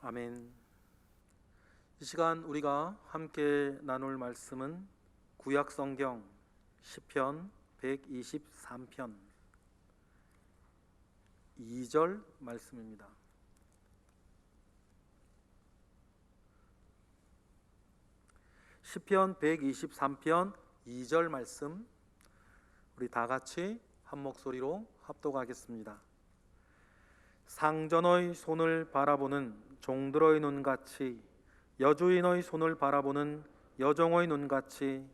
아멘. 이 시간 우리가 함께 나눌 말씀은 구약성경 시편 123편 2절 말씀입니다. 시편 123편 2절 말씀, 우리 다 같이 한 목소리로 합독하겠습니다. 상전의 손을 바라보는 종들의 눈같이, 여주인의 손을 바라보는 여종의 눈같이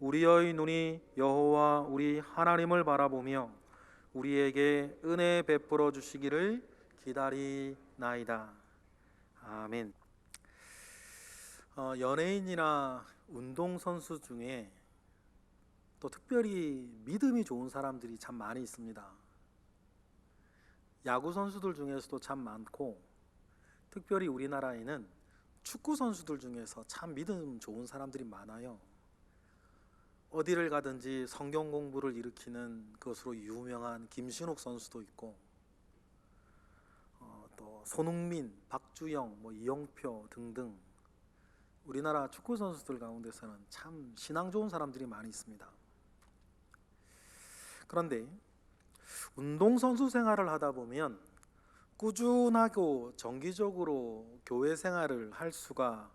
우리의 눈이 여호와 우리 하나님을 바라보며 우리에게 은혜 베풀어 주시기를 기다리나이다. 아멘. 연예인이나 운동선수 중에 또 특별히 믿음이 좋은 사람들이 참 많이 있습니다. 야구 선수들 중에서도 참 많고, 특별히 우리나라에는 축구 선수들 중에서 참 믿음 좋은 사람들이 많아요. 어디를 가든지 성경 공부를 일으키는 것으로 유명한 김신욱 선수도 있고, 또 손흥민, 박주영, 이영표 등등 우리나라 축구 선수들 가운데서는 참 신앙 좋은 사람들이 많이 있습니다. 그런데 운동선수 생활을 하다 보면 꾸준하고 정기적으로 교회 생활을 할 수가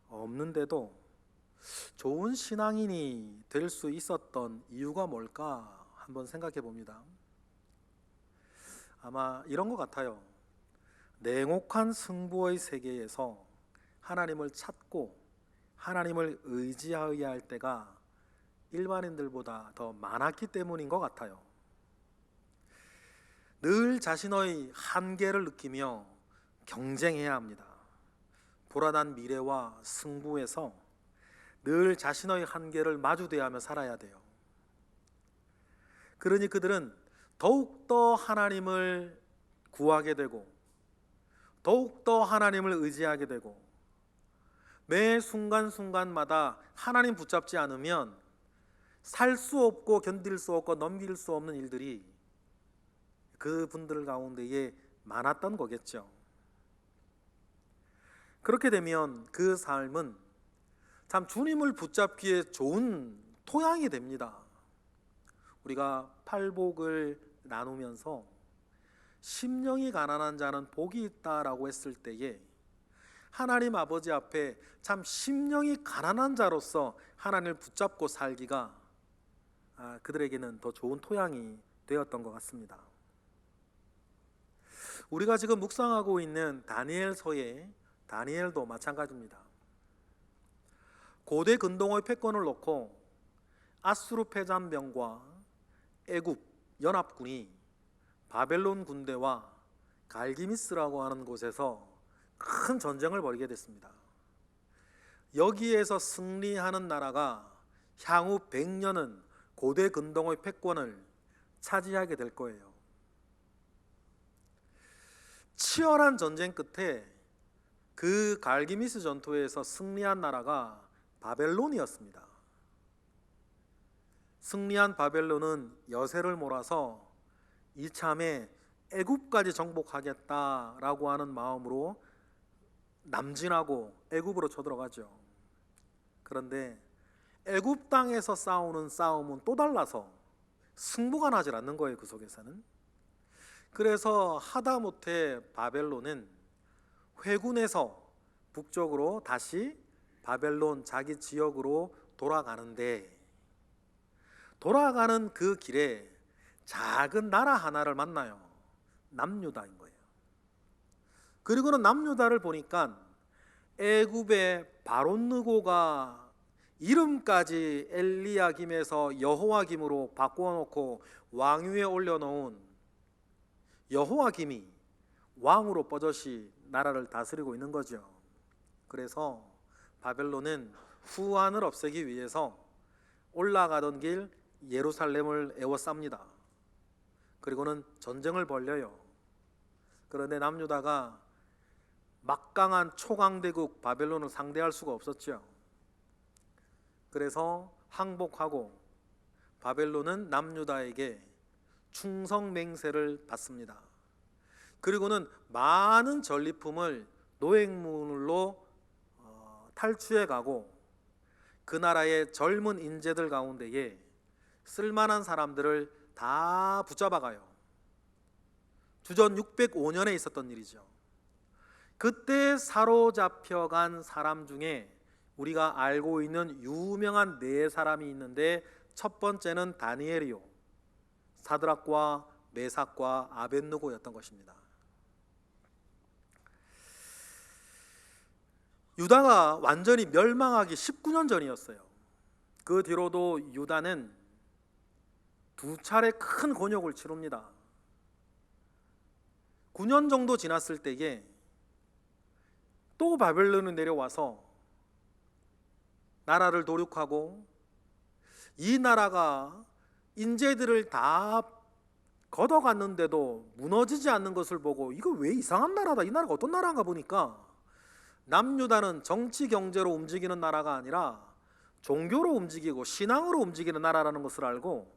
없는데도 좋은 신앙인이 될 수 있었던 이유가 뭘까 한번 생각해 봅니다. 아마 이런 것 같아요. 냉혹한 승부의 세계에서 하나님을 찾고 하나님을 의지하여야 할 때가 일반인들보다 더 많았기 때문인 것 같아요. 늘 자신의 한계를 느끼며 경쟁해야 합니다. 불안한 미래와 승부에서 늘 자신의 한계를 마주대하며 살아야 돼요. 그러니 그들은 더욱더 하나님을 구하게 되고, 더욱더 하나님을 의지하게 되고, 매 순간순간마다 하나님 붙잡지 않으면 살 수 없고 견딜 수 없고 넘길 수 없는 일들이 그분들 가운데에 많았던 거겠죠. 그렇게 되면 그 삶은 참 주님을 붙잡기에 좋은 토양이 됩니다. 우리가 팔복을 나누면서 심령이 가난한 자는 복이 있다라고 했을 때에 하나님 아버지 앞에 참 심령이 가난한 자로서 하나님을 붙잡고 살기가 그들에게는 더 좋은 토양이 되었던 것 같습니다. 우리가 지금 묵상하고 있는 다니엘서의 다니엘도 마찬가지입니다. 고대 근동의 패권을 놓고 아수르 패잔병과 애굽 연합군이 바벨론 군대와 갈기미스라고 하는 곳에서 큰 전쟁을 벌이게 됐습니다. 여기에서 승리하는 나라가 향후 100년은 고대 근동의 패권을 차지하게 될 거예요. 치열한 전쟁 끝에 그 갈기미스 전투에서 승리한 나라가 바벨론이었습니다. 승리한 바벨론은 여세를 몰아서 이참에 애굽까지 정복하겠다라고 하는 마음으로 남진하고 애굽으로 쳐들어가죠. 그런데 애굽 땅에서 싸우는 싸움은 또 달라서 승부가 나질 않는 거예요. 그 속에서는. 그래서 하다못해 바벨론은 회군에서 북쪽으로 다시 바벨론 자기 지역으로 돌아가는데, 돌아가는 그 길에 작은 나라 하나를 만나요. 남유다인 거예요. 그리고는 남유다를 보니까 애굽의 바롯느고가 이름까지 엘리야김에서 여호와김으로 바꿔놓고 왕위에 올려놓은 여호와김이 왕으로 뻗어시 나라를 다스리고 있는 거죠. 그래서 바벨론은 후환을 없애기 위해서 올라가던 길 예루살렘을 에워쌉니다. 그리고는 전쟁을 벌려요. 그런데 남유다가 막강한 초강대국 바벨론을 상대할 수가 없었죠. 그래서 항복하고 바벨론은 남유다에게 충성 맹세를 받습니다. 그리고는 많은 전리품을 노획물로 탈취해 가고 그 나라의 젊은 인재들 가운데에 쓸만한 사람들을 다 붙잡아 가요. 주전 605년에 있었던 일이죠. 그때 사로잡혀간 사람 중에 우리가 알고 있는 유명한 네 사람이 있는데, 첫 번째는 다니엘이요, 사드락과 메삭과 아벳느고였던 것입니다. 유다가 완전히 멸망하기 19년 전이었어요. 그 뒤로도 유다는 두 차례 큰 곤욕을 치릅니다. 9년 정도 지났을 때에 또 바벨론이 내려와서 나라를 도륙하고, 이 나라가 인재들을 다 걷어갔는데도 무너지지 않는 것을 보고 이거 왜 이상한 나라다, 이 나라가 어떤 나라인가 보니까 남유다는 정치 경제로 움직이는 나라가 아니라 종교로 움직이고 신앙으로 움직이는 나라라는 것을 알고,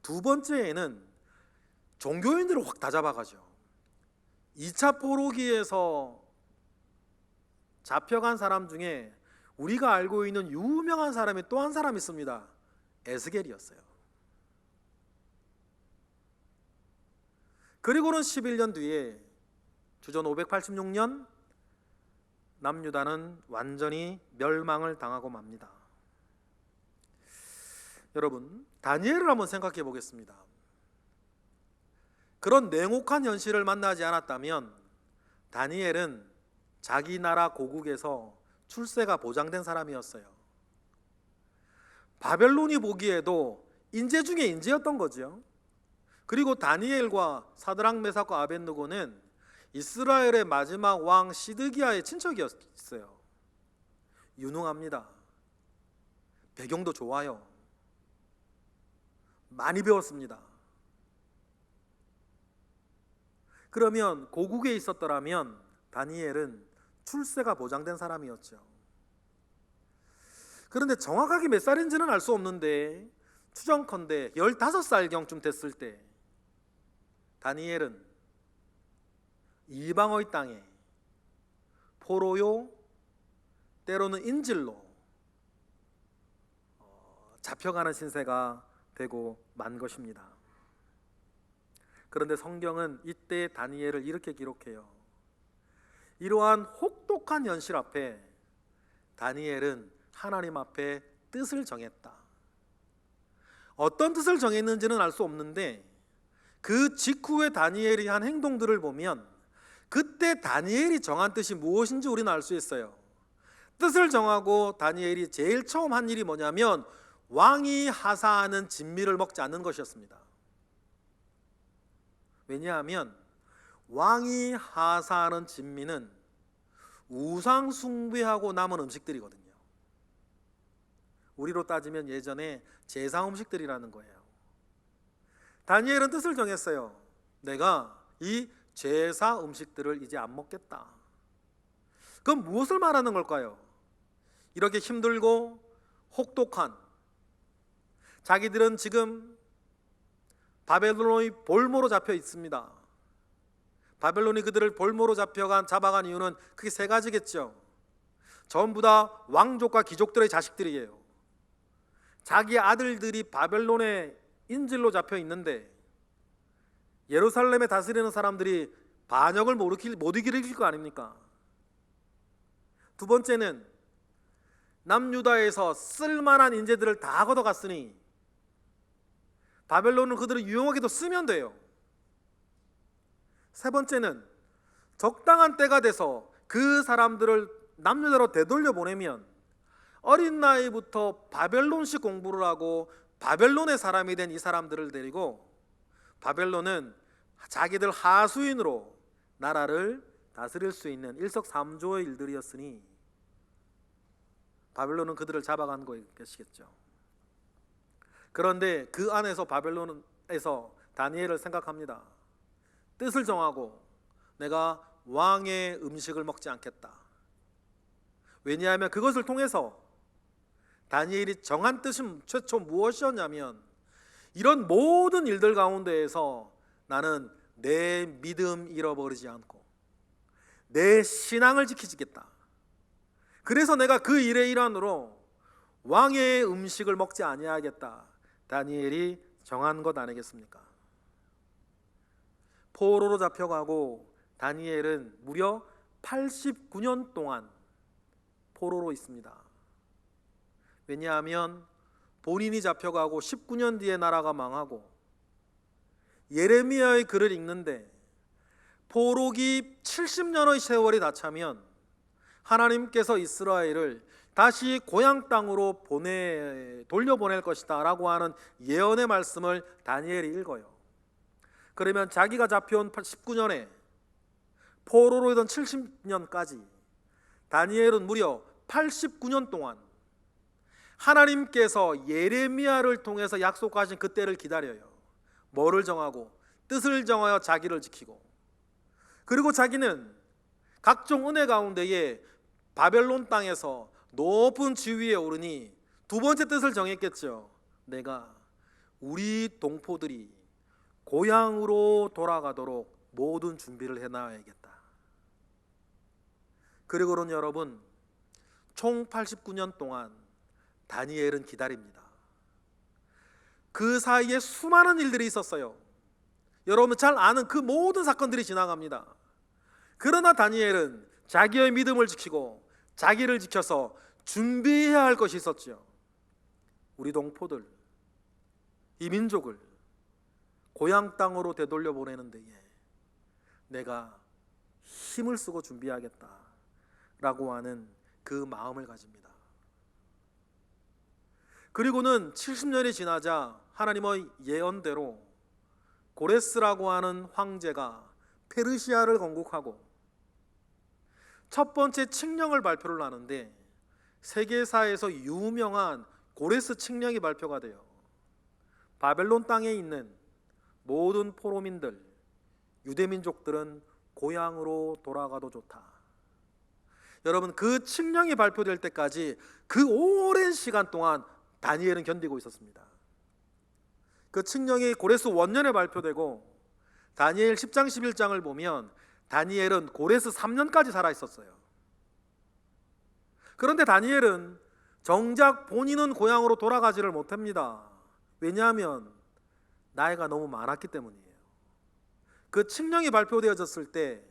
두 번째에는 종교인들을 확 다 잡아가죠. 2차 포로기에서 잡혀간 사람 중에 우리가 알고 있는 유명한 사람이 또 한 사람 있습니다. 에스겔이었어요. 그리고는 11년 뒤에 주전 586년 남유다는 완전히 멸망을 당하고 맙니다. 여러분, 다니엘을 한번 생각해 보겠습니다. 그런 냉혹한 현실을 만나지 않았다면 다니엘은 자기 나라 고국에서 출세가 보장된 사람이었어요. 바벨론이 보기에도 인재 중에 인재였던 거죠. 그리고 다니엘과 사드락 메삭과 아벳느고는 이스라엘의 마지막 왕 시드기야의 친척이었어요. 유능합니다. 배경도 좋아요. 많이 배웠습니다. 그러면 고국에 있었더라면 다니엘은 출세가 보장된 사람이었죠. 그런데 정확하게 몇 살인지는 알 수 없는데 추정컨대 15살경쯤 됐을 때 다니엘은 이방의 땅에 포로요, 때로는 인질로 잡혀가는 신세가 되고 만 것입니다. 그런데 성경은 이때 다니엘을 이렇게 기록해요. 이러한 혹독한 현실 앞에 다니엘은 하나님 앞에 뜻을 정했다. 어떤 뜻을 정했는지는 알 수 없는데 그 직후에 다니엘이 한 행동들을 보면 그때 다니엘이 정한 뜻이 무엇인지 우리는 알 수 있어요. 뜻을 정하고 다니엘이 제일 처음 한 일이 뭐냐면 왕이 하사하는 진미를 먹지 않는 것이었습니다. 왜냐하면 왕이 하사하는 진미는 우상 숭배하고 남은 음식들이거든요. 우리로 따지면 예전에 제사 음식들이라는 거예요. 다니엘은 뜻을 정했어요. 내가 이 제사 음식들을 이제 안 먹겠다. 그럼 무엇을 말하는 걸까요? 이렇게 힘들고 혹독한, 자기들은 지금 바벨론의 볼모로 잡혀 있습니다. 바벨론이 그들을 볼모로 잡아간 이유는 크게 세 가지겠죠. 전부 다 왕족과 귀족들의 자식들이에요. 자기 아들들이 바벨론의 인질로 잡혀 있는데 예루살렘에 다스리는 사람들이 반역을 못 일으킬 거 아닙니까? 두 번째는 남유다에서 쓸만한 인재들을 다 걷어갔으니 바벨론은 그들을 유용하게도 쓰면 돼요. 세 번째는 적당한 때가 돼서 그 사람들을 남유다로 되돌려 보내면 어린 나이부터 바벨론식 공부를 하고 바벨론의 사람이 된 이 사람들을 데리고 바벨론은 자기들 하수인으로 나라를 다스릴 수 있는 일석삼조의 일들이었으니 바벨론은 그들을 잡아간 것이겠죠. 그런데 그 안에서 바벨론에서 다니엘을 생각합니다. 뜻을 정하고 내가 왕의 음식을 먹지 않겠다. 왜냐하면 그것을 통해서 다니엘이 정한 뜻은 최초 무엇이었냐면 이런 모든 일들 가운데에서 나는 내 믿음 잃어버리지 않고 내 신앙을 지키겠다. 그래서 내가 그 일의 일환으로 왕의 음식을 먹지 아니하겠다. 다니엘이 정한 것 아니겠습니까? 포로로 잡혀가고 다니엘은 무려 89년 동안 포로로 있습니다. 왜냐하면 본인이 잡혀가고 19년 뒤에 나라가 망하고 예레미야의 글을 읽는데 포로기 70년의 세월이 다 차면 하나님께서 이스라엘을 다시 고향 땅으로 돌려보낼 것이다 라고 하는 예언의 말씀을 다니엘이 읽어요. 그러면 자기가 잡혀온 19년에 포로로 있던 70년까지 다니엘은 무려 89년 동안 하나님께서 예레미야를 통해서 약속하신 그때를 기다려요. 뭐를 정하고? 뜻을 정하여 자기를 지키고, 그리고 자기는 각종 은혜 가운데에 바벨론 땅에서 높은 지위에 오르니 두 번째 뜻을 정했겠죠. 내가 우리 동포들이 고향으로 돌아가도록 모든 준비를 해놔야겠다. 그리고는 여러분, 총 89년 동안 다니엘은 기다립니다. 그 사이에 수많은 일들이 있었어요. 여러분 잘 아는 그 모든 사건들이 지나갑니다. 그러나 다니엘은 자기의 믿음을 지키고 자기를 지켜서 준비해야 할 것이 있었죠. 우리 동포들, 이 민족을 고향 땅으로 되돌려 보내는 데에 내가 힘을 쓰고 준비하겠다 라고 하는 그 마음을 가집니다. 그리고는 70년이 지나자 하나님의 예언대로 고레스라고 하는 황제가 페르시아를 건국하고 첫 번째 칙령을 발표를 하는데 세계사에서 유명한 고레스 칙령이 발표가 돼요. 바벨론 땅에 있는 모든 포로민들, 유대민족들은 고향으로 돌아가도 좋다. 여러분, 그 칙령이 발표될 때까지 그 오랜 시간 동안 다니엘은 견디고 있었습니다. 그 칙령이 고레스 원년에 발표되고 다니엘 10장 11장을 보면 다니엘은 고레스 3년까지 살아 있었어요. 그런데 다니엘은 정작 본인은 고향으로 돌아가지를 못합니다. 왜냐하면 나이가 너무 많았기 때문이에요. 그 칙령이 발표되어졌을 때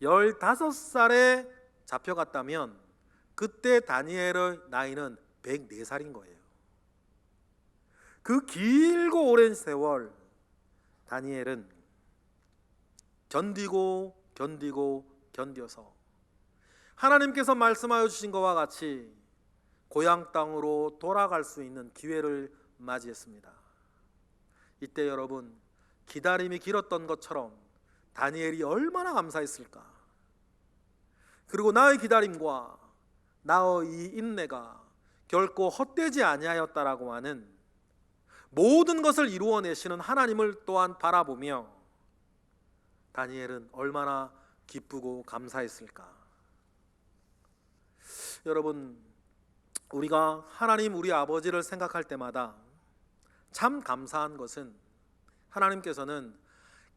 15살에 잡혀갔다면 그때 다니엘의 나이는 104살인 거예요. 그 길고 오랜 세월 다니엘은 견뎌서 하나님께서 말씀하여 주신 것과 같이 고향 땅으로 돌아갈 수 있는 기회를 맞이했습니다. 이때 여러분, 기다림이 길었던 것처럼 다니엘이 얼마나 감사했을까. 그리고 나의 기다림과 나의 이 인내가 결코 헛되지 아니하였다라고 하는 모든 것을 이루어내시는 하나님을 또한 바라보며 다니엘은 얼마나 기쁘고 감사했을까. 여러분, 우리가 하나님 우리 아버지를 생각할 때마다 참 감사한 것은 하나님께서는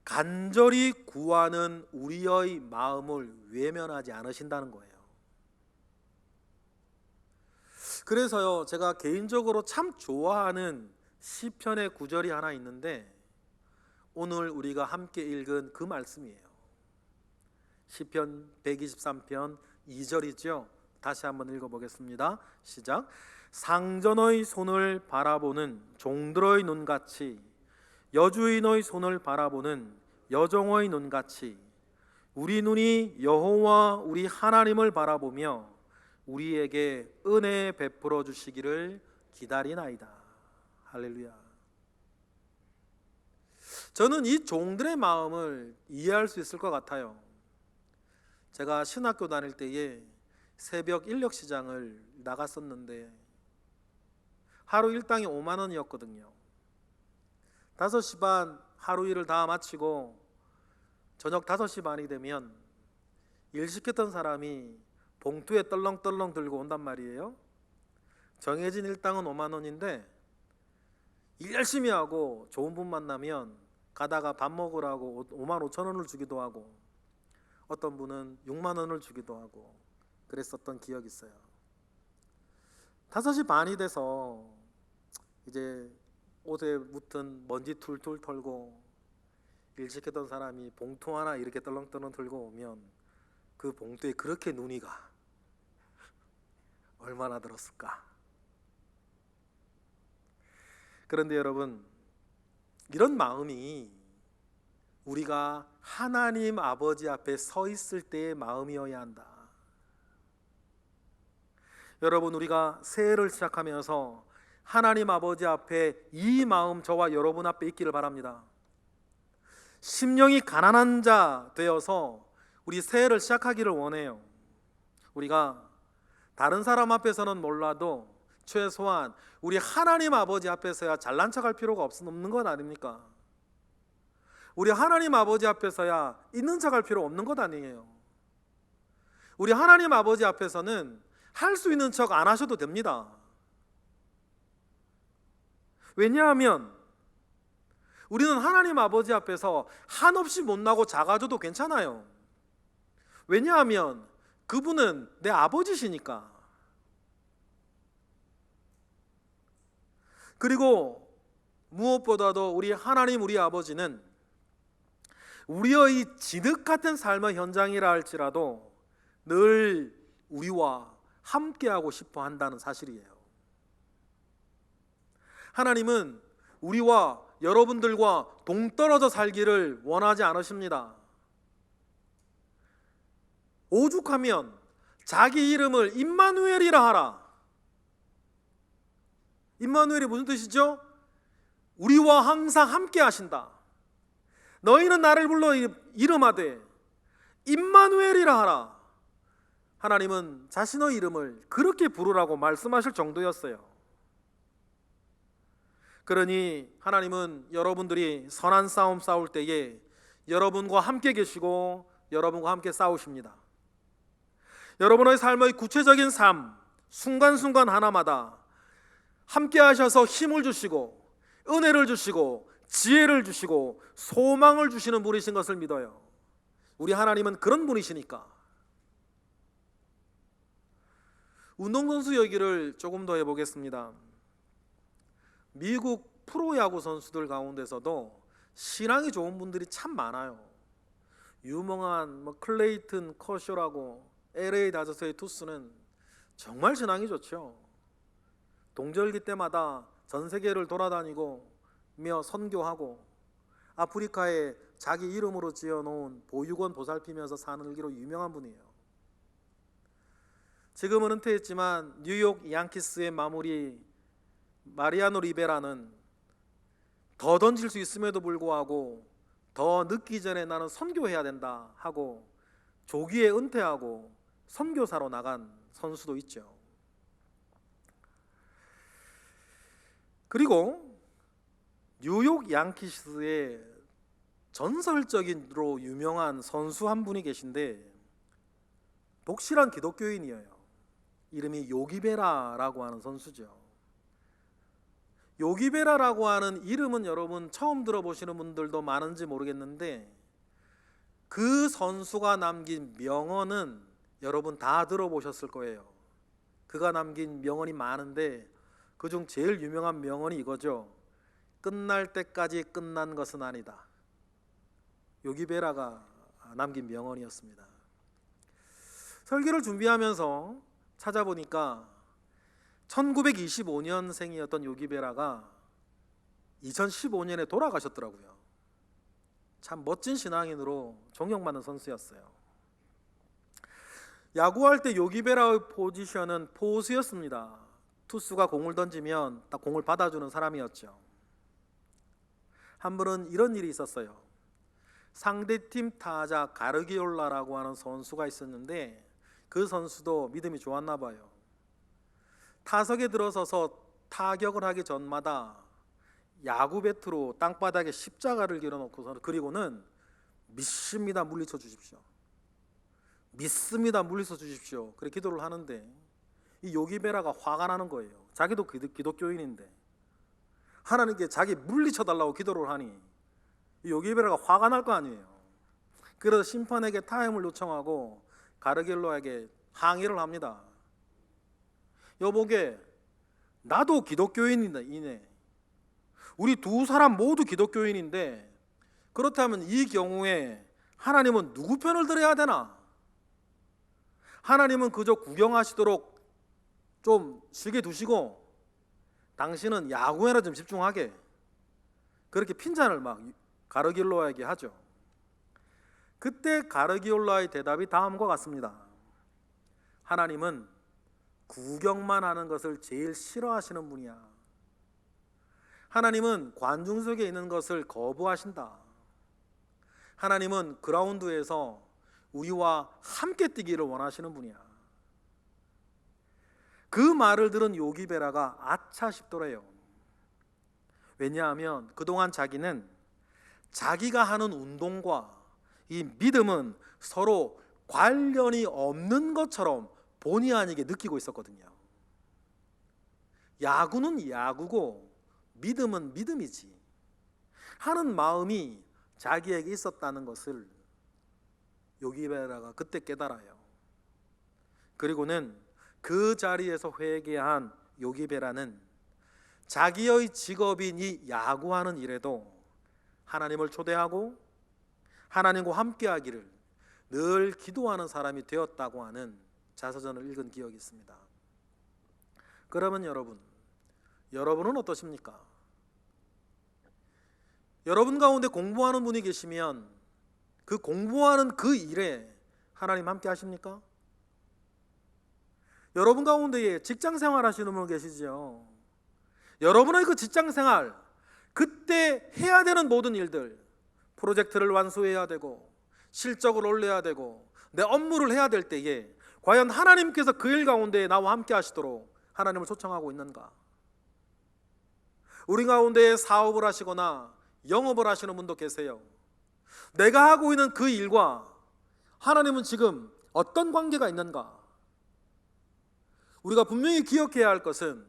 간절히 구하는 우리의 마음을 외면하지 않으신다는 거예요. 그래서요, 제가 개인적으로 참 좋아하는 시편의 구절이 하나 있는데 오늘 우리가 함께 읽은 그 말씀이에요. 시편 123편 2절이죠. 다시 한번 읽어보겠습니다. 시작. 상전의 손을 바라보는 종들의 눈같이, 여주인의 손을 바라보는 여종의 눈같이 우리 눈이 여호와 우리 하나님을 바라보며 우리에게 은혜 베풀어 주시기를 기다리나이다. 할렐루야. 저는 이 종들의 마음을 이해할 수 있을 것 같아요. 제가 신학교 다닐 때에 새벽 인력 시장을 나갔었는데 하루 일당이 5만 원이었거든요. 5시 반 하루 일을 다 마치고 저녁 5시 반이 되면 일 시켰던 사람이 봉투에 떨렁떨렁 들고 온단 말이에요. 정해진 일당은 5만 원인데 일 열심히 하고 좋은 분 만나면 가다가 밥 먹으라고 5만 5천 원을 주기도 하고 어떤 분은 6만 원을 주기도 하고 그랬었던 기억이 있어요. 5시 반이 돼서 이제 옷에 묻은 먼지 툴툴 털고 일찍 했던 사람이 봉투 하나 이렇게 떨렁떨렁 들고 오면 그 봉투에 그렇게 눈이 가. 얼마나 들었을까? 그런데 여러분, 이런 마음이 우리가 하나님 아버지 앞에 서 있을 때의 마음이어야 한다. 여러분, 우리가 새해를 시작하면서 하나님 아버지 앞에 이 마음 저와 여러분 앞에 있기를 바랍니다. 심령이 가난한 자 되어서 우리 새해를 시작하기를 원해요. 우리가 다른 사람 앞에서는 몰라도 최소한 우리 하나님 아버지 앞에서야 잘난 척할 필요가 없는 것 아닙니까? 우리 하나님 아버지 앞에서야 있는 척할 필요 없는 것 아니에요. 우리 하나님 아버지 앞에서는 할 수 있는 척 안 하셔도 됩니다. 왜냐하면 우리는 하나님 아버지 앞에서 한없이 못나고 작아져도 괜찮아요. 왜냐하면 그분은 내 아버지시니까. 그리고 무엇보다도 우리 하나님, 우리 아버지는 우리의 이 진흙 같은 삶의 현장이라 할지라도 늘 우리와 함께하고 싶어 한다는 사실이에요. 하나님은 우리와 여러분들과 동떨어져 살기를 원하지 않으십니다. 오죽하면 자기 이름을 임마누엘이라 하라. 임마누엘이 무슨 뜻이죠? 우리와 항상 함께 하신다. 너희는 나를 불러 이름하되 임마누엘이라 하라. 하나님은 자신의 이름을 그렇게 부르라고 말씀하실 정도였어요. 그러니 하나님은 여러분들이 선한 싸움 싸울 때에 여러분과 함께 계시고 여러분과 함께 싸우십니다. 여러분의 삶의 구체적인 삶, 순간순간 하나마다 함께 하셔서 힘을 주시고 은혜를 주시고 지혜를 주시고 소망을 주시는 분이신 것을 믿어요. 우리 하나님은 그런 분이시니까. 운동선수 얘기를 조금 더 해보겠습니다. 미국 프로야구 선수들 가운데서도 신앙이 좋은 분들이 참 많아요. 유명한 클레이튼 커쇼라고 LA 다저스의 투수는 정말 신앙이 좋죠. 동절기 때마다 전 세계를 돌아다니고 선교하고 아프리카에 자기 이름으로 지어놓은 보육원 보살피면서 사는 일기로 유명한 분이에요. 지금은 은퇴했지만 뉴욕 양키스의 마무리 마리아노 리베라는 더 던질 수 있음에도 불구하고 더 늦기 전에 나는 선교해야 된다 하고 조기에 은퇴하고 선교사로 나간 선수도 있죠. 그리고 뉴욕 양키스의 전설적인로 유명한 선수 한 분이 계신데 독실한 기독교인이에요. 이름이 요기베라라고 하는 선수죠. 요기베라라고 하는 이름은 여러분 처음 들어보시는 분들도 많은지 모르겠는데 그 선수가 남긴 명언은 여러분 다 들어보셨을 거예요. 그가 남긴 명언이 많은데 그중 제일 유명한 명언이 이거죠. 끝날 때까지 끝난 것은 아니다. 요기베라가 남긴 명언이었습니다. 설교를 준비하면서 찾아보니까 1925년생이었던 요기베라가 2015년에 돌아가셨더라고요. 참 멋진 신앙인으로 존경받는 선수였어요. 야구할 때 요기베라의 포지션은 포수였습니다. 투수가 공을 던지면 딱 공을 받아주는 사람이었죠. 한 번은 이런 일이 있었어요. 상대팀 타자 가르기올라라고 하는 선수가 있었는데 그 선수도 믿음이 좋았나 봐요. 타석에 들어서서 타격을 하기 전마다 야구 배트로 땅바닥에 십자가를 그려놓고서 그리고는 믿습니다 물리쳐 주십시오. 믿습니다 물리쳐 주십시오. 그렇게 기도를 하는데 이 요기베라가 화가 나는 거예요. 자기도 기독교인인데 하나님께 자기 물리쳐 달라고 기도를 하니 이 요기베라가 화가 날 거 아니에요. 그래서 심판에게 타임을 요청하고 가르길로에게 항의를 합니다. 여보게, 나도 기독교인이네. 우리 두 사람 모두 기독교인인데 그렇다면 이 경우에 하나님은 누구 편을 들어야 되나? 하나님은 그저 구경하시도록 좀 쉬게 두시고 당신은 야구에나 좀 집중하게, 그렇게 핀잔을 막 가르기올라에게 하죠. 그때 가르기올라의 대답이 다음과 같습니다. 하나님은 구경만 하는 것을 제일 싫어하시는 분이야. 하나님은 관중석에 있는 것을 거부하신다. 하나님은 그라운드에서 우리와 함께 뛰기를 원하시는 분이야. 그 말을 들은 요기베라가 아차 싶더래요. 왜냐하면 그동안 자기는 자기가 하는 운동과 이 믿음은 서로 관련이 없는 것처럼 본의 아니게 느끼고 있었거든요. 야구는 야구고 믿음은 믿음이지 하는 마음이 자기에게 있었다는 것을 요기베라가 그때 깨달아요. 그리고는 그 자리에서 회개한 요기베라는 자기의 직업인 이 야구하는 일에도 하나님을 초대하고 하나님과 함께하기를 늘 기도하는 사람이 되었다고 하는 자서전을 읽은 기억이 있습니다. 그러면 여러분은 어떠십니까? 여러분 가운데 공부하는 분이 계시면 그 공부하는 그 일에 하나님 함께 하십니까? 여러분 가운데에 직장생활 하시는 분 계시죠? 여러분의 그 직장생활, 그때 해야 되는 모든 일들, 프로젝트를 완수해야 되고 실적을 올려야 되고 내 업무를 해야 될 때에 과연 하나님께서 그 일 가운데 나와 함께 하시도록 하나님을 초청하고 있는가? 우리 가운데 사업을 하시거나 영업을 하시는 분도 계세요. 내가 하고 있는 그 일과 하나님은 지금 어떤 관계가 있는가? 우리가 분명히 기억해야 할 것은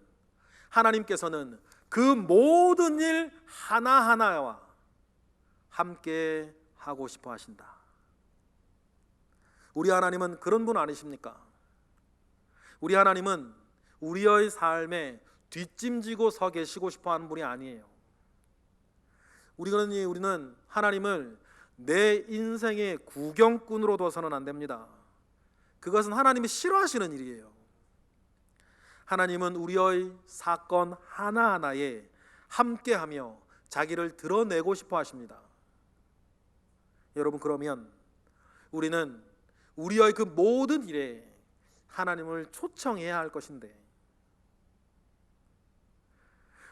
하나님께서는 그 모든 일 하나하나와 함께 하고 싶어 하신다. 우리 하나님은 그런 분 아니십니까? 우리 하나님은 우리의 삶에 뒷짐지고 서 계시고 싶어 하는 분이 아니에요. 우리는 하나님을 내 인생의 구경꾼으로 둬서는 안 됩니다. 그것은 하나님이 싫어하시는 일이에요. 하나님은 우리의 사건 하나하나에 함께하며 자기를 드러내고 싶어 하십니다. 여러분, 그러면 우리는 우리의 그 모든 일에 하나님을 초청해야 할 것인데,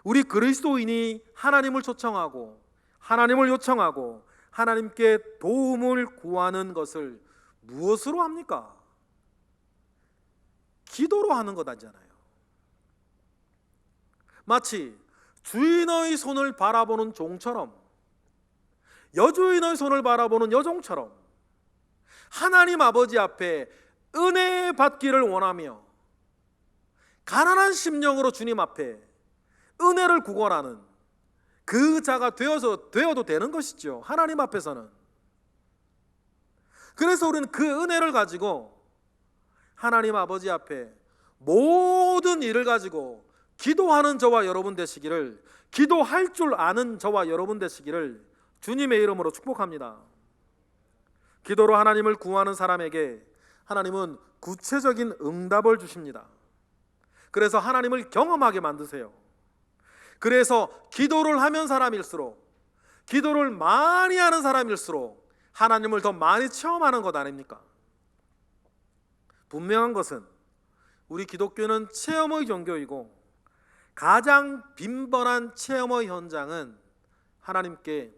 우리 그리스도인이 하나님을 초청하고 하나님을 요청하고 하나님께 도움을 구하는 것을 무엇으로 합니까? 기도로 하는 것 아니잖아요. 마치 주인의 손을 바라보는 종처럼, 여주인의 손을 바라보는 여종처럼 하나님 아버지 앞에 은혜 받기를 원하며 가난한 심령으로 주님 앞에 은혜를 구걸하는 그 자가 되어도 되는 것이죠. 하나님 앞에서는. 그래서 우리는 그 은혜를 가지고 하나님 아버지 앞에 모든 일을 가지고 기도하는 저와 여러분 되시기를, 기도할 줄 아는 저와 여러분 되시기를 주님의 이름으로 축복합니다. 기도로 하나님을 구하는 사람에게 하나님은 구체적인 응답을 주십니다. 그래서 하나님을 경험하게 만드세요. 그래서 기도를 하면 사람일수록, 기도를 많이 하는 사람일수록 하나님을 더 많이 체험하는 것 아닙니까? 분명한 것은 우리 기독교는 체험의 종교이고 가장 빈번한 체험의 현장은 하나님께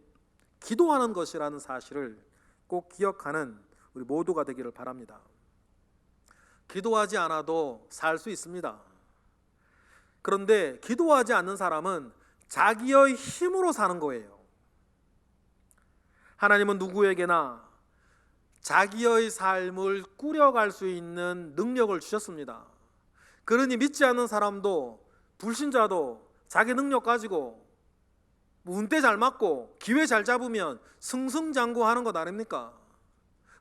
기도하는 것이라는 사실을 꼭 기억하는 우리 모두가 되기를 바랍니다. 기도하지 않아도 살 수 있습니다. 그런데 기도하지 않는 사람은 자기의 힘으로 사는 거예요. 하나님은 누구에게나 자기의 삶을 꾸려갈 수 있는 능력을 주셨습니다. 그러니 믿지 않는 사람도, 불신자도 자기 능력 가지고 운대 잘 맞고 기회 잘 잡으면 승승장구하는 것 아닙니까?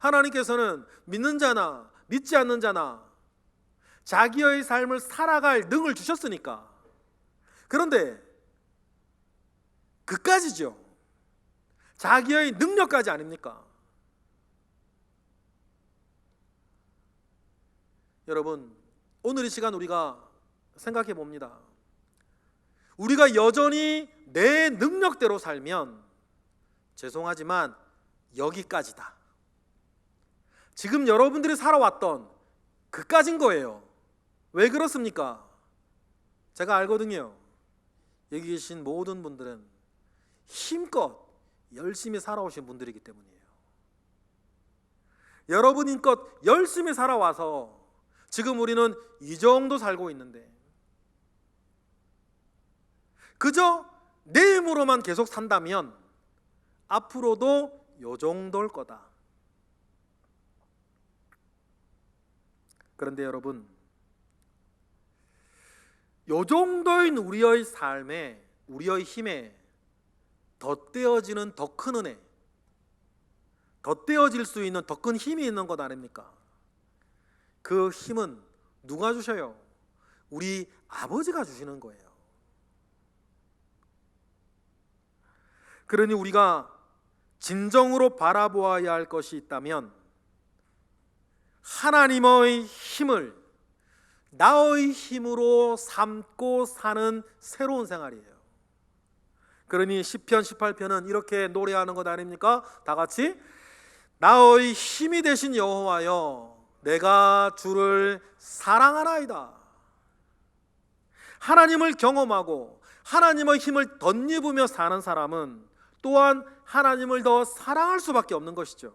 하나님께서는 믿는 자나 믿지 않는 자나 자기의 삶을 살아갈 능을 주셨으니까. 그런데 그까지죠. 자기의 능력까지 아닙니까? 여러분, 오늘 이 시간 우리가 생각해 봅니다. 우리가 여전히 내 능력대로 살면 죄송하지만 여기까지다. 지금 여러분들이 살아왔던 그까진 거예요. 왜 그렇습니까? 제가 알거든요. 여기 계신 모든 분들은 힘껏 열심히 살아오신 분들이기 때문이에요. 여러분 힘껏 열심히 살아와서 지금 우리는 이 정도 살고 있는데, 그저 내 힘으로만 계속 산다면 앞으로도 요 정도일 거다. 그런데 여러분, 요 정도인 우리의 삶에, 우리의 힘에 덧대어지는 더 큰 은혜, 덧대어질 수 있는 더 큰 힘이 있는 것 아닙니까? 그 힘은 누가 주셔요? 우리 아버지가 주시는 거예요. 그러니 우리가 진정으로 바라보아야 할 것이 있다면 하나님의 힘을 나의 힘으로 삼고 사는 새로운 생활이에요. 그러니 시편 18편은 이렇게 노래하는 것 아닙니까? 다 같이, 나의 힘이 되신 여호와여, 내가 주를 사랑하나이다. 하나님을 경험하고 하나님의 힘을 덧입으며 사는 사람은 또한 하나님을 더 사랑할 수밖에 없는 것이죠.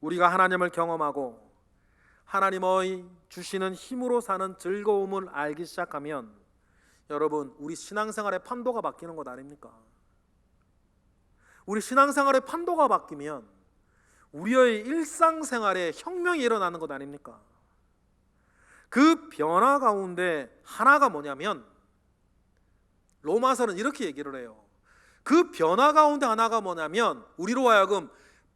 우리가 하나님을 경험하고 하나님의 주시는 힘으로 사는 즐거움을 알기 시작하면 여러분, 우리 신앙생활의 판도가 바뀌는 것 아닙니까? 우리 신앙생활의 판도가 바뀌면 우리의 일상생활에 혁명이 일어나는 것 아닙니까? 그 변화 가운데 하나가 뭐냐면, 로마서는 이렇게 얘기를 해요. 그 변화 가운데 하나가 뭐냐면 우리로 하여금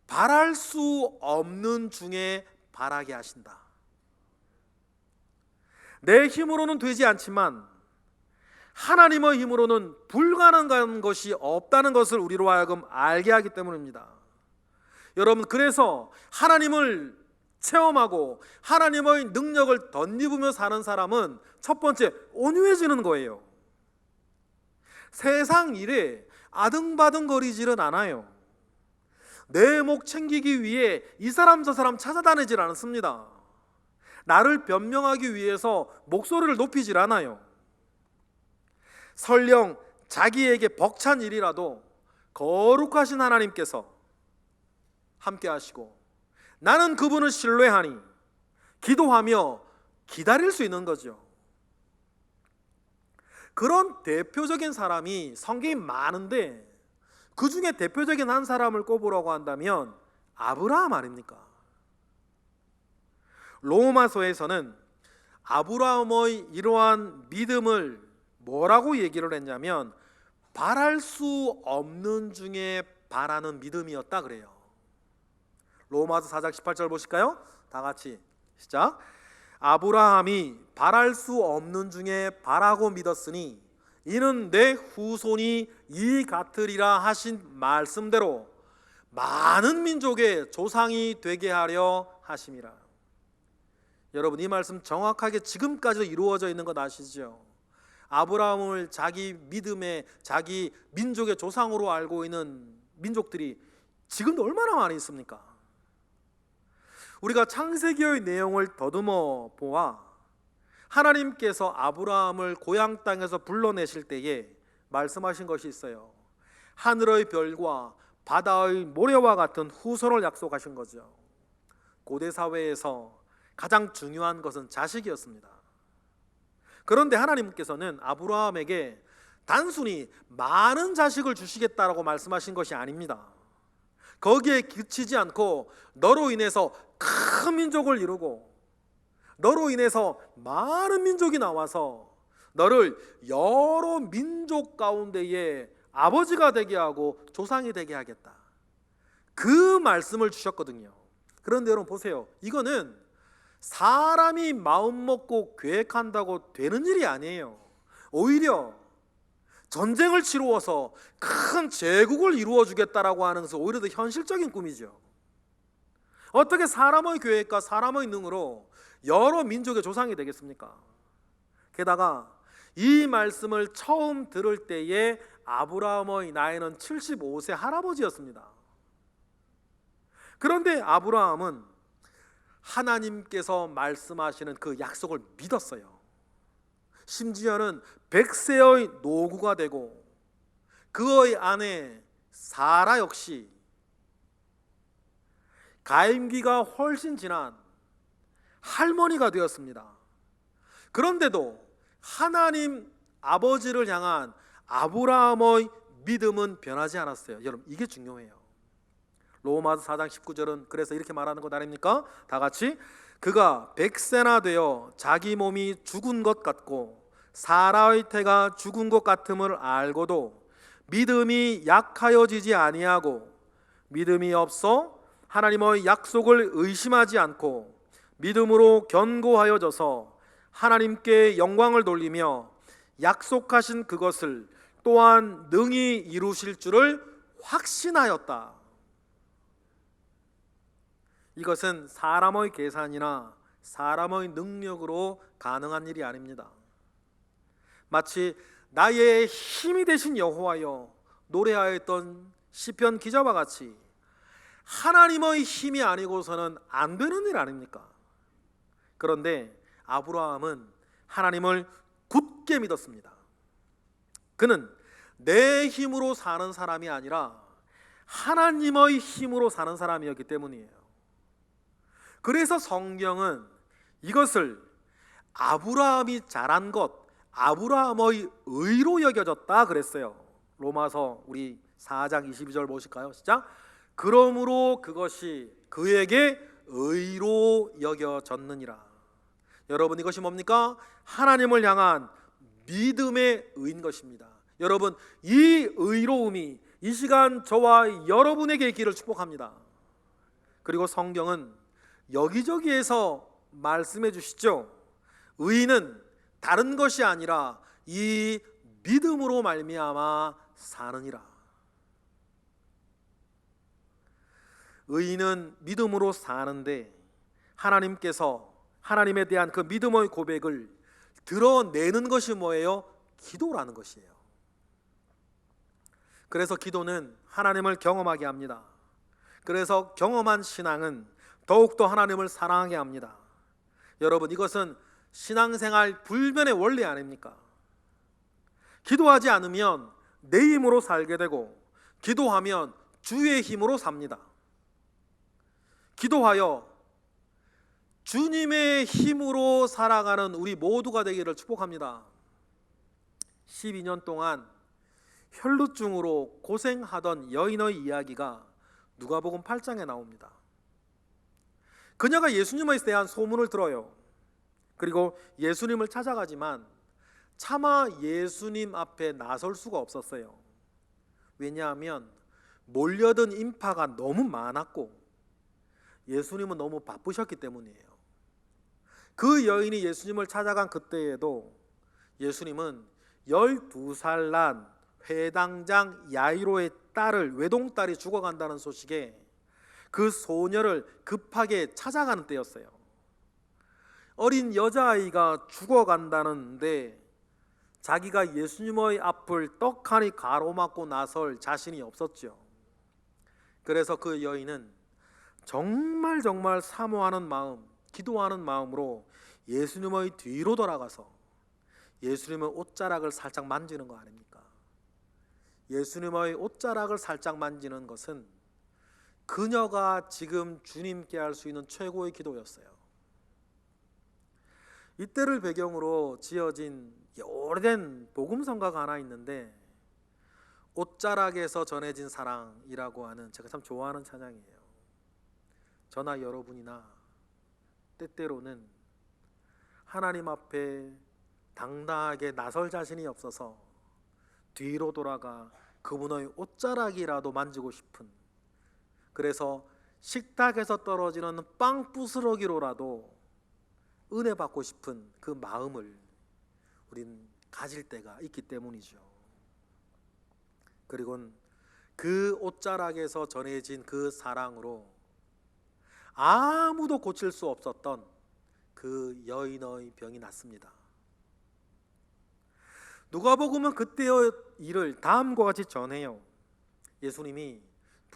바랄 수 없는 중에 바라게 하신다. 내 힘으로는 되지 않지만 하나님의 힘으로는 불가능한 것이 없다는 것을 우리로 하여금 알게 하기 때문입니다. 여러분, 그래서 하나님을 체험하고 하나님의 능력을 덧입으며 사는 사람은 첫 번째, 온유해지는 거예요. 세상 일에 아등바등거리지는 않아요. 내 목 챙기기 위해 이 사람 저 사람 찾아다니질 않습니다. 나를 변명하기 위해서 목소리를 높이질 않아요. 설령 자기에게 벅찬 일이라도 거룩하신 하나님께서 함께 하시고 나는 그분을 신뢰하니 기도하며 기다릴 수 있는 거죠. 그런 대표적인 사람이 성경에 많은데 그 중에 대표적인 한 사람을 꼽으라고 한다면 아브라함 아닙니까? 로마서에서는 아브라함의 이러한 믿음을 뭐라고 얘기를 했냐면 바랄 수 없는 중에 바라는 믿음이었다 그래요. 로마서 4장 18절 보실까요? 다 같이 시작. 아브라함이 바랄 수 없는 중에 바라고 믿었으니 이는 내 후손이 이 같으리라 하신 말씀대로 많은 민족의 조상이 되게 하려 하심이라. 여러분, 이 말씀 정확하게 지금까지도 이루어져 있는 것 아시죠? 아브라함을 자기 믿음의, 자기 민족의 조상으로 알고 있는 민족들이 지금도 얼마나 많이 있습니까? 우리가 창세기의 내용을 더듬어 보아 하나님께서 아브라함을 고향 땅에서 불러내실 때에 말씀하신 것이 있어요. 하늘의 별과 바다의 모래와 같은 후손을 약속하신 거죠. 고대 사회에서 가장 중요한 것은 자식이었습니다. 그런데 하나님께서는 아브라함에게 단순히 많은 자식을 주시겠다라고 말씀하신 것이 아닙니다. 거기에 그치지 않고 너로 인해서 큰 민족을 이루고 너로 인해서 많은 민족이 나와서 너를 여러 민족 가운데에 아버지가 되게 하고 조상이 되게 하겠다. 그 말씀을 주셨거든요. 그런데 여러분 보세요. 이거는 사람이 마음 먹고 계획한다고 되는 일이 아니에요. 오히려 전쟁을 치루어서 큰 제국을 이루어 주겠다라고 하는 것은 오히려 더 현실적인 꿈이죠. 어떻게 사람의 계획과 사람의 능으로 여러 민족의 조상이 되겠습니까? 게다가 이 말씀을 처음 들을 때에 아브라함의 나이는 75세 할아버지였습니다. 그런데 아브라함은 하나님께서 말씀하시는 그 약속을 믿었어요. 심지어는 100세의 노구가 되고 그의 아내 사라 역시 가임기가 훨씬 지난 할머니가 되었습니다. 그런데도 하나님 아버지를 향한 아브라함의 믿음은 변하지 않았어요. 여러분 이게 중요해요. 로마서 4장 19절은 그래서 이렇게 말하는 것 아닙니까? 다 같이 그가 100세나 되어 자기 몸이 죽은 것 같고 사라의 태가 죽은 것 같음을 알고도 믿음이 약하여지지 아니하고 믿음이 없어 하나님의 약속을 의심하지 않고 믿음으로 견고하여져서 하나님께 영광을 돌리며 약속하신 그것을 또한 능히 이루실 줄을 확신하였다. 이것은 사람의 계산이나 사람의 능력으로 가능한 일이 아닙니다. 마치 나의 힘이 되신 여호와여 노래하였던 시편 기자와 같이 하나님의 힘이 아니고서는 안 되는 일 아닙니까? 그런데 아브라함은 하나님을 굳게 믿었습니다. 그는 내 힘으로 사는 사람이 아니라 하나님의 힘으로 사는 사람이었기 때문이에요. 그래서 성경은 이것을 아브라함이 잘한 것, 아브라함의 의로 여겨졌다 그랬어요. 로마서 우리 4장 22절 보실까요? 시작. 그러므로 그것이 그에게 의로 여겨졌느니라. 여러분 이것이 뭡니까? 하나님을 향한 믿음의 의인 것입니다. 여러분 이 의로움이 이 시간 저와 여러분에게 있기를 축복합니다. 그리고 성경은 여기저기에서 말씀해 주시죠. 의인은 다른 것이 아니라 이 믿음으로 말미암아 사느니라. 의인은 믿음으로 사는데 하나님께서 하나님에 대한 그 믿음의 고백을 드러내는 것이 뭐예요? 기도라는 것이에요. 그래서 기도는 하나님을 경험하게 합니다. 그래서 경험한 신앙은 더욱더 하나님을 사랑하게 합니다. 여러분 이것은 신앙생활 불변의 원리 아닙니까? 기도하지 않으면 내 힘으로 살게 되고 기도하면 주의 힘으로 삽니다. 기도하여 주님의 힘으로 살아가는 우리 모두가 되기를 축복합니다. 12년 동안 혈루증으로 고생하던 여인의 이야기가 누가복음 8장에 나옵니다. 그녀가 예수님에 대한 소문을 들어요. 그리고 예수님을 찾아가지만 차마 예수님 앞에 나설 수가 없었어요. 왜냐하면 몰려든 인파가 너무 많았고 예수님은 너무 바쁘셨기 때문이에요. 그 여인이 예수님을 찾아간 그때에도 예수님은 12살 난 회당장 야이로의 딸을 외동딸이 죽어간다는 소식에 그 소녀를 급하게 찾아가는 때였어요. 어린 여자아이가 죽어간다는데 자기가 예수님의 앞을 떡하니 가로막고 나설 자신이 없었죠. 그래서 그 여인은 정말 사모하는 마음, 기도하는 마음으로 예수님의 뒤로 돌아가서 예수님의 옷자락을 살짝 만지는 거 아닙니까? 예수님의 옷자락을 살짝 만지는 것은 그녀가 지금 주님께 할 수 있는 최고의 기도였어요. 이때를 배경으로 지어진 오래된 복음성가가 하나 있는데 옷자락에서 전해진 사랑이라고 하는 제가 참 좋아하는 찬양이에요. 저나 여러분이나 때때로는 하나님 앞에 당당하게 나설 자신이 없어서 뒤로 돌아가 그분의 옷자락이라도 만지고 싶은 그래서 식탁에서 떨어지는 빵 부스러기로라도 은혜 받고 싶은 그 마음을 우린 가질 때가 있기 때문이죠. 그리고는 그 옷자락에서 전해진 그 사랑으로 아무도 고칠 수 없었던 그 여인의 병이 낫습니다. 누가복음은 그때의 일을 다음과 같이 전해요. 예수님이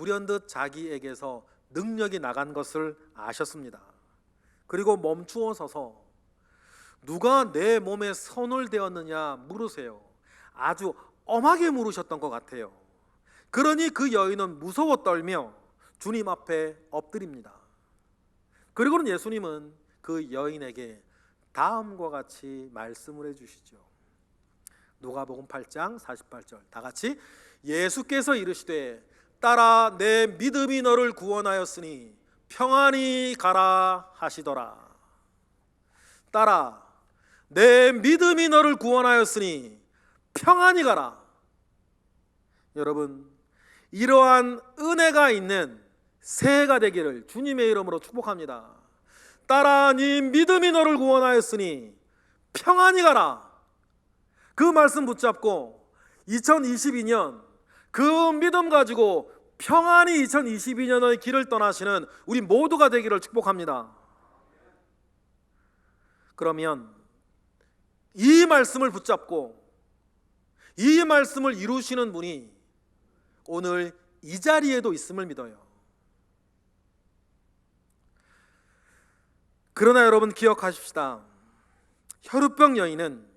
불현듯 자기에게서 능력이 나간 것을 아셨습니다. 그리고 멈추어 서서 누가 내 몸에 손을 대었느냐 물으세요. 아주 엄하게 물으셨던 것 같아요. 그러니 그 여인은 무서워 떨며 주님 앞에 엎드립니다. 그리고는 예수님은 그 여인에게 다음과 같이 말씀을 해주시죠. 누가복음 8장 48절 다 같이 예수께서 이르시되 딸아 내 믿음이 너를 구원하였으니 평안히 가라 하시더라. 딸아 내 믿음이 너를 구원하였으니 평안히 가라. 여러분 이러한 은혜가 있는 새해가 되기를 주님의 이름으로 축복합니다. 딸아 네 믿음이 너를 구원하였으니 평안히 가라. 그 말씀 붙잡고 2022년 그 믿음 가지고 평안히 2022년의 길을 떠나시는 우리 모두가 되기를 축복합니다. 그러면 이 말씀을 붙잡고 이 말씀을 이루시는 분이 오늘 이 자리에도 있음을 믿어요. 그러나 여러분 기억하십시다. 혈우병 여인은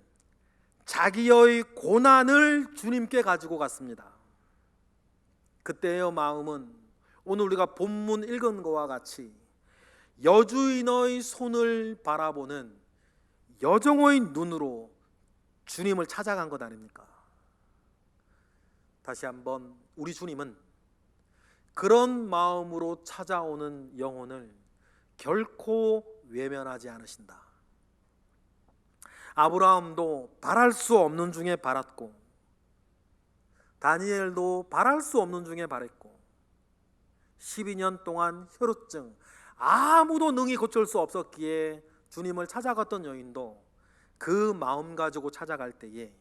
자기의 고난을 주님께 가지고 갔습니다. 그때의 마음은 오늘 우리가 본문 읽은 것과 같이 여주인의 손을 바라보는 여정의 눈으로 주님을 찾아간 것 아닙니까? 다시 한번 우리 주님은 그런 마음으로 찾아오는 영혼을 결코 외면하지 않으신다. 아브라함도 바랄 수 없는 중에 바랐고 다니엘도 바랄 수 없는 중에 바랬고 12년 동안 혈우증 아무도 능히 고칠 수 없었기에 주님을 찾아갔던 여인도 그 마음 가지고 찾아갈 때에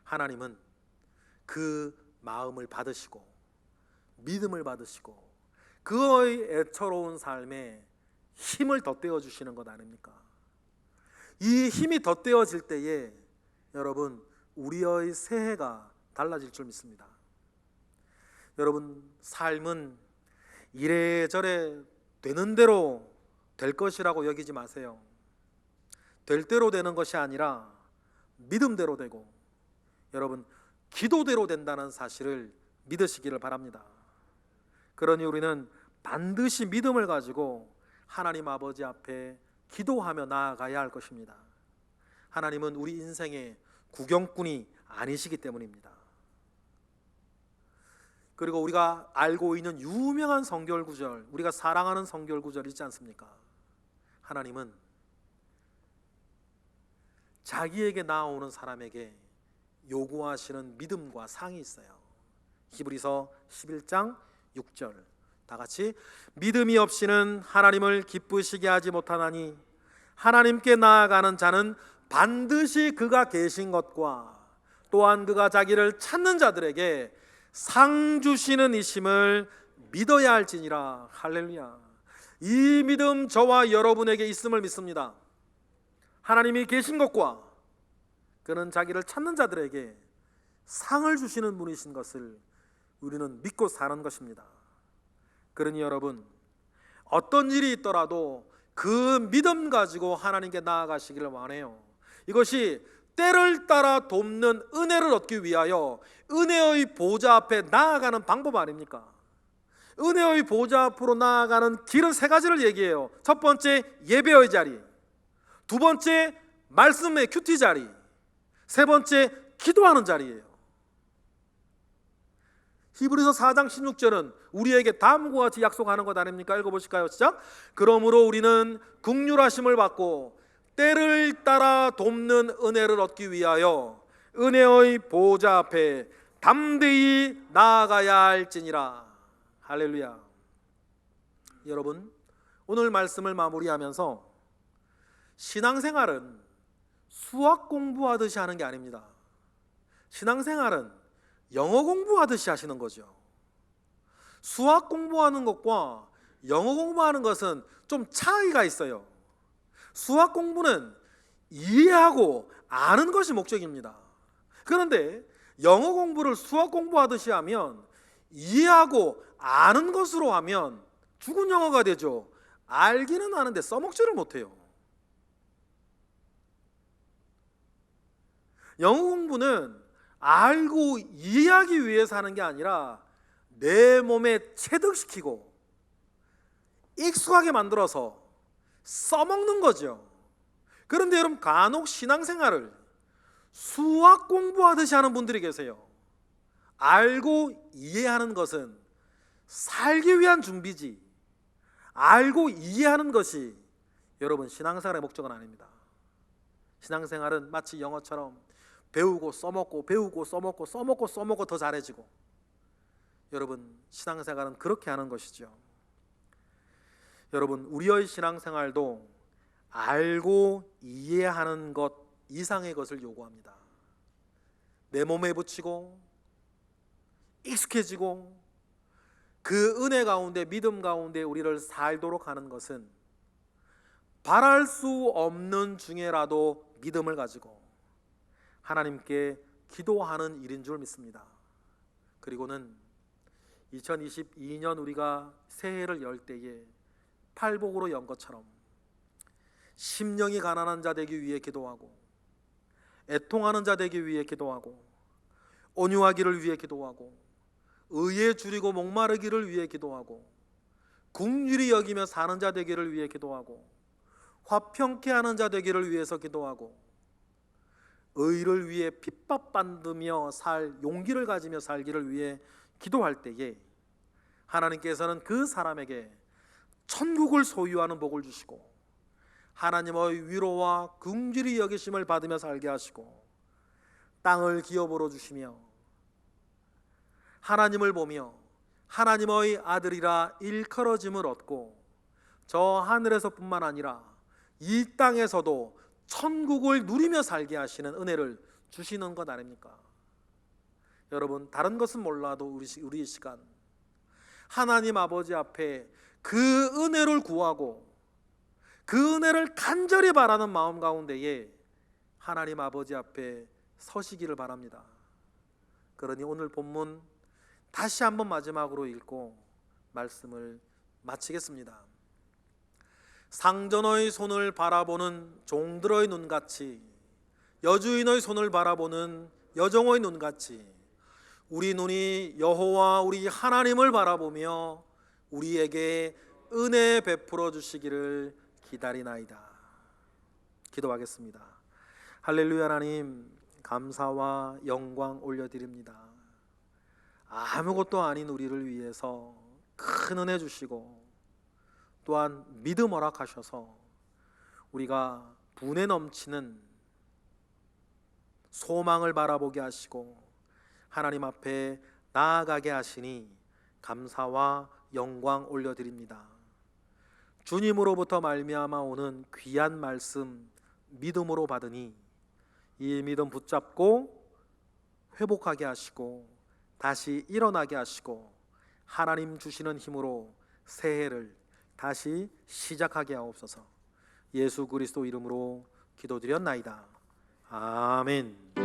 하나님은 그 마음을 받으시고 믿음을 받으시고 그의 애처로운 삶에 힘을 덧대어 주시는 것 아닙니까? 이 힘이 덧대어질 때에 여러분 우리의 새해가 달라질 줄 믿습니다. 여러분 삶은 이래저래 되는 대로 될 것이라고 여기지 마세요. 될 대로 되는 것이 아니라 믿음대로 되고 여러분 기도대로 된다는 사실을 믿으시기를 바랍니다. 그러니 우리는 반드시 믿음을 가지고 하나님 아버지 앞에 기도하며 나아가야 할 것입니다. 하나님은 우리 인생의 구경꾼이 아니시기 때문입니다. 그리고 우리가 알고 있는 유명한 성결 구절, 우리가 사랑하는 성결 구절 있지 않습니까? 하나님은 자기에게 나아오는 사람에게 요구하시는 믿음과 상이 있어요. 히브리서 11장 6절 다 같이 믿음이 없이는 하나님을 기쁘시게 하지 못하나니 하나님께 나아가는 자는 반드시 그가 계신 것과 또한 그가 자기를 찾는 자들에게 상 주시는 이심을 믿어야 할지니라. 할렐루야. 이 믿음 저와 여러분에게 있음을 믿습니다. 하나님이 계신 것과 그는 자기를 찾는 자들에게 상을 주시는 분이신 것을 우리는 믿고 사는 것입니다. 그러니 여러분 어떤 일이 있더라도 그 믿음 가지고 하나님께 나아가시기를 원해요. 이것이 때를 따라 돕는 은혜를 얻기 위하여 은혜의 보좌 앞에 나아가는 방법 아닙니까? 은혜의 보좌 앞으로 나아가는 길은 세 가지를 얘기해요. 첫 번째 예배의 자리, 두 번째 말씀의 큐티 자리, 세 번째 기도하는 자리예요. 히브리서 4장 16절은 우리에게 다음과 같이 약속하는 것 아닙니까? 읽어보실까요? 시작. 그러므로 우리는 긍휼하심을 받고 때를 따라 돕는 은혜를 얻기 위하여 은혜의 보좌 앞에 담대히 나아가야 할지니라. 할렐루야. 여러분, 오늘 말씀을 마무리하면서 신앙생활은 수학 공부하듯이 하는 게 아닙니다. 신앙생활은 영어 공부하듯이 하시는 거죠. 수학 공부하는 것과 영어 공부하는 것은 좀 차이가 있어요. 수학 공부는 이해하고 아는 것이 목적입니다. 그런데 영어 공부를 수학 공부하듯이 하면 이해하고 아는 것으로 하면 죽은 영어가 되죠. 알기는 아는데 써먹지를 못해요. 영어 공부는 알고 이해하기 위해서 하는 게 아니라 내 몸에 체득시키고 익숙하게 만들어서 써먹는 거죠. 그런데 여러분, 간혹 신앙생활을 수학 공부하듯이 하는 분들이 계세요. 알고 이해하는 것은 살기 위한 준비지, 알고 이해하는 것이 여러분 신앙생활의 목적은 아닙니다. 신앙생활은 마치 영어처럼 배우고 써먹고 배우고 써먹고 써먹고 써먹고 더 잘해지고, 여러분 신앙생활은 그렇게 하는 것이죠. 여러분, 우리의 신앙생활도 알고 이해하는 것 이상의 것을 요구합니다. 내 몸에 붙이고 익숙해지고 그 은혜 가운데, 믿음 가운데 우리를 살도록 하는 것은 바랄 수 없는 중에라도 믿음을 가지고 하나님께 기도하는 일인 줄 믿습니다. 그리고는 2022년 우리가 새해를 열 때에 팔복으로 연 것처럼 심령이 가난한 자 되기 위해 기도하고, 애통하는 자 되기 위해 기도하고, 온유하기를 위해 기도하고, 의에 줄이고 목마르기를 위해 기도하고, 긍휼히 여기며 사는 자 되기를 위해 기도하고, 화평케 하는 자 되기를 위해서 기도하고, 의를 위해 핍박받으며 살 용기를 가지며 살기를 위해 기도할 때에 하나님께서는 그 사람에게 천국을 소유하는 복을 주시고, 하나님의 위로와 긍휼히 여기심을 받으며 살게 하시고, 땅을 기업으로 주시며 하나님을 보며 하나님의 아들이라 일컬어짐을 얻고, 저 하늘에서뿐만 아니라 이 땅에서도 천국을 누리며 살게 하시는 은혜를 주시는 것 아닙니까? 여러분, 다른 것은 몰라도 우리 이 시간 하나님 아버지 앞에 그 은혜를 구하고 그 은혜를 간절히 바라는 마음 가운데에 하나님 아버지 앞에 서시기를 바랍니다. 그러니 오늘 본문 다시 한번 마지막으로 읽고 말씀을 마치겠습니다. 상전의 손을 바라보는 종들의 눈같이, 여주인의 손을 바라보는 여종의 눈같이 우리 눈이 여호와 우리 하나님을 바라보며 우리에게 은혜 베풀어 주시기를 기다리나이다. 기도하겠습니다. 할렐루야. 하나님, 감사와 영광 올려드립니다. 아무것도 아닌 우리를 위해서 큰 은혜 주시고 또한 믿음 허락하셔서 우리가 분에 넘치는 소망을 바라보게 하시고 하나님 앞에 나아가게 하시니 감사와 영광 올려드립니다. 주님으로부터 말미암아 오는 귀한 말씀 믿음으로 받으니 이 믿음 붙잡고 회복하게 하시고 다시 일어나게 하시고 하나님 주시는 힘으로 새해를 다시 시작하게 하옵소서. 예수 그리스도 이름으로 기도드렸나이다. 아멘.